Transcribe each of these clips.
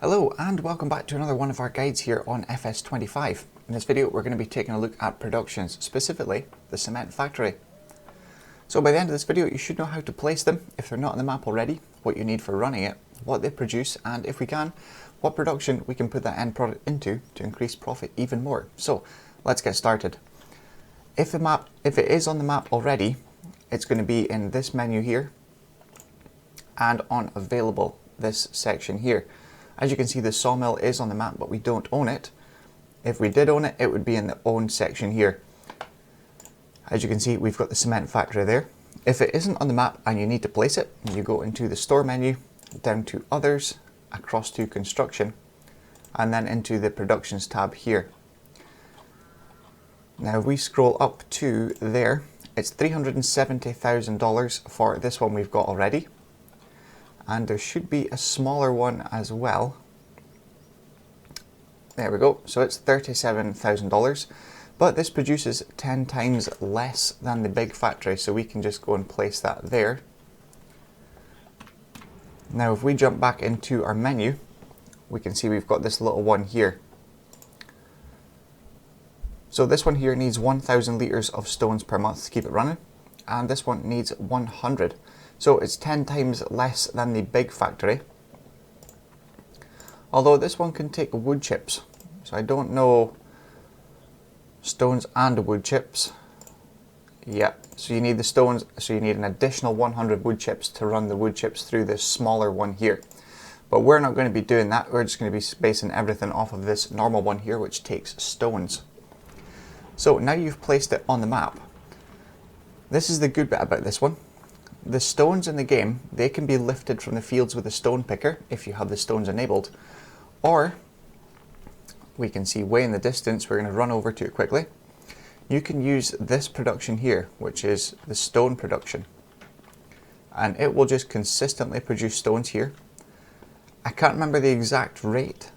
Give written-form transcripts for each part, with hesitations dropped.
Hello and welcome back to another one of our guides here on FS25. In this video we're going to be taking a look at productions, specifically the cement factory. So by the end of this video you should know how to place them if they're not on the map already, what you need for running it, what they produce, and if we can, what production we can put that end product into to increase profit even more. So let's get started. If it is on the map already, it's going to be in this menu here and on available, this section here. As you can see, the sawmill is on the map, but we don't own it. If we did own it, it would be in the own section here. As you can see, we've got the cement factory there. If it isn't on the map and you need to place it, you go into the store menu, down to others, across to construction, and then into the productions tab here. Now if we scroll up to there, it's $370,000 for this one we've got already. And there should be a smaller one as well. There we go, so it's $37,000, but this produces 10 times less than the big factory, so we can just go and place that there. Now if we jump back into our menu, we can see we've got this little one here. So this one here needs 1,000 litres of stones per month to keep it running, and this one needs 100. So it's 10 times less than the big factory. Although this one can take wood chips. So I don't know, stones and wood chips. Yeah, so you need the stones, so you need an additional 100 wood chips to run the wood chips through this smaller one here. But we're not going to be doing that, we're just going to be basing everything off of this normal one here, which takes stones. So now you've placed it on the map. This is the good bit about this one. The stones in the game, they can be lifted from the fields with a stone picker if you have the stones enabled, or we can see way in the distance, we're going to run over to it quickly. You can use this production here, which is the stone production, and it will just consistently produce stones here. I can't remember the exact rate,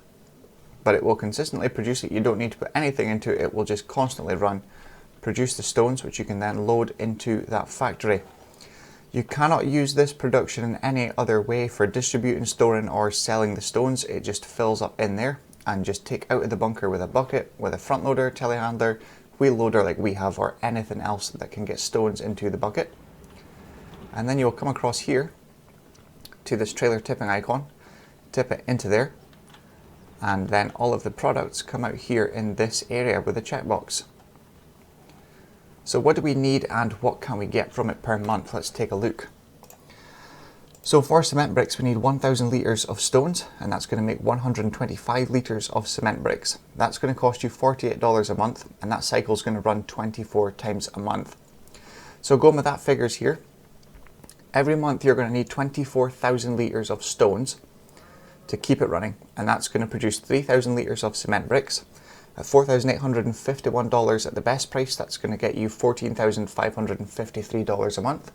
but it will consistently produce it. You don't need to put anything into it, it will just constantly run, produce the stones, which you can then load into that factory. You cannot use this production in any other way for distributing, storing, or selling the stones. It just fills up in there, and just take out of the bunker with a bucket, with a front loader, telehandler, wheel loader like we have, or anything else that can get stones into the bucket. And then you'll come across here to this trailer tipping icon, tip it into there, and then all of the products come out here in this area with a checkbox. So what do we need and what can we get from it per month? Let's take a look. So for cement bricks we need 1,000 litres of stones, and that's going to make 125 litres of cement bricks. That's going to cost you $48 a month, and that cycle is going to run 24 times a month. So going with that figures here, every month you're going to need 24,000 litres of stones to keep it running, and that's going to produce 3,000 litres of cement bricks. At $4,851 at the best price, that's going to get you $14,553 a month.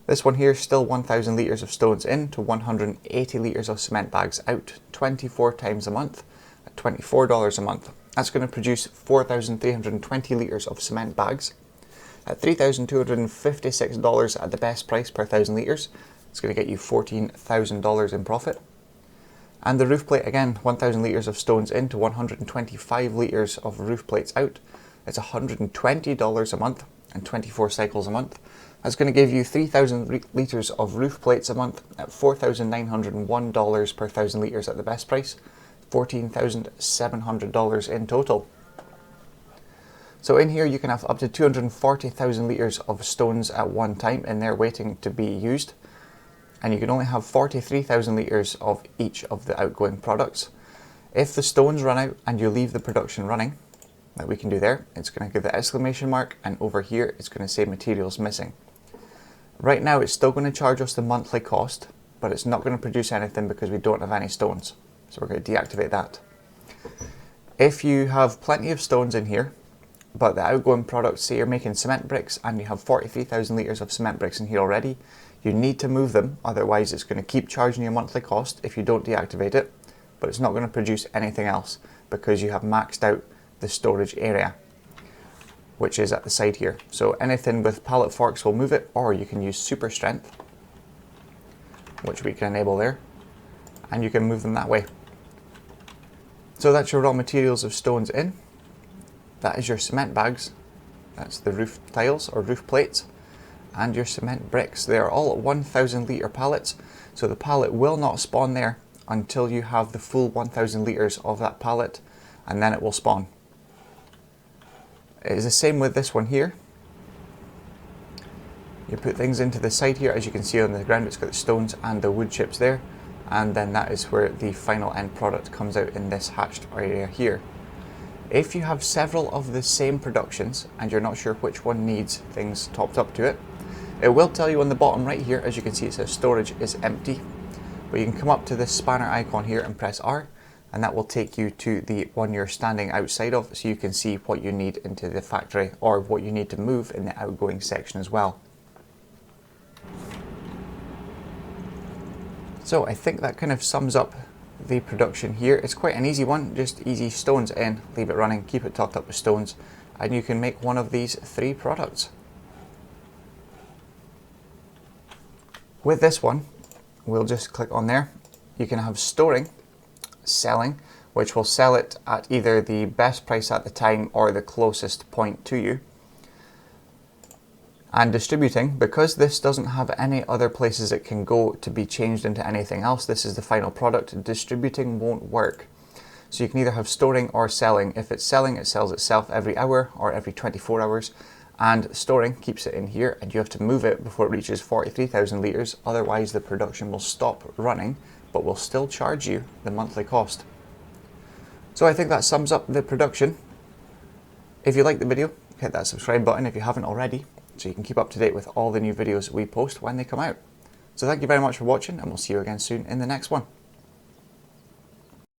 This one here is still 1,000 litres of stones in to 180 litres of cement bags out, 24 times a month at $24 a month. That's going to produce 4,320 litres of cement bags. At $3,256 at the best price per 1,000 litres, it's going to get you $14,000 in profit. And the roof plate, again, 1,000 litres of stones in to 125 litres of roof plates out. It's $120 a month and 24 cycles a month. That's going to give you 3,000 litres of roof plates a month at $4,901 per 1,000 litres at the best price, $14,700 in total. So in here you can have up to 240,000 litres of stones at one time in there waiting to be used. And you can only have 43,000 litres of each of the outgoing products. If the stones run out and you leave the production running, like we can do there, it's going to give the exclamation mark, and over here it's going to say materials missing. Right now it's still going to charge us the monthly cost, but it's not going to produce anything because we don't have any stones. So we're going to deactivate that. If you have plenty of stones in here, but the outgoing products, say you're making cement bricks and you have 43,000 litres of cement bricks in here already, you need to move them, otherwise it's going to keep charging you a monthly cost if you don't deactivate it, but it's not going to produce anything else because you have maxed out the storage area, which is at the side here. So anything with pallet forks will move it, or you can use super strength, which we can enable there, and you can move them that way. So that's your raw materials of stones in. That is your cement bags. That's the roof tiles or roof plates, and your cement bricks. They are all 1,000 litre pallets, so the pallet will not spawn there until you have the full 1,000 litres of that pallet, and then it will spawn. It is the same with this one here. You put things into the side here, as you can see on the ground, it's got the stones and the wood chips there, and then that is where the final end product comes out in this hatched area here. If you have several of the same productions and you're not sure which one needs things topped up to it, it will tell you on the bottom right here, as you can see it says storage is empty, but you can come up to this spanner icon here and press R, and that will take you to the one you're standing outside of, so you can see what you need into the factory or what you need to move in the outgoing section as well. So I think that kind of sums up the production here. It's quite an easy one, just easy stones in, leave it running, keep it topped up with stones, and you can make one of these 3 products. With this one, we'll just click on there. You can have storing, selling, which will sell it at either the best price at the time or the closest point to you. And distributing, because this doesn't have any other places it can go to be changed into anything else, this is the final product, distributing won't work. So you can either have storing or selling. If it's selling, it sells itself every hour or every 24 hours, and storing keeps it in here, and you have to move it before it reaches 43,000 litres, otherwise the production will stop running, but will still charge you the monthly cost. So I think that sums up the production. If you like the video, hit that subscribe button if you haven't already, so you can keep up to date with all the new videos we post when they come out. So thank you very much for watching, and we'll see you again soon in the next one.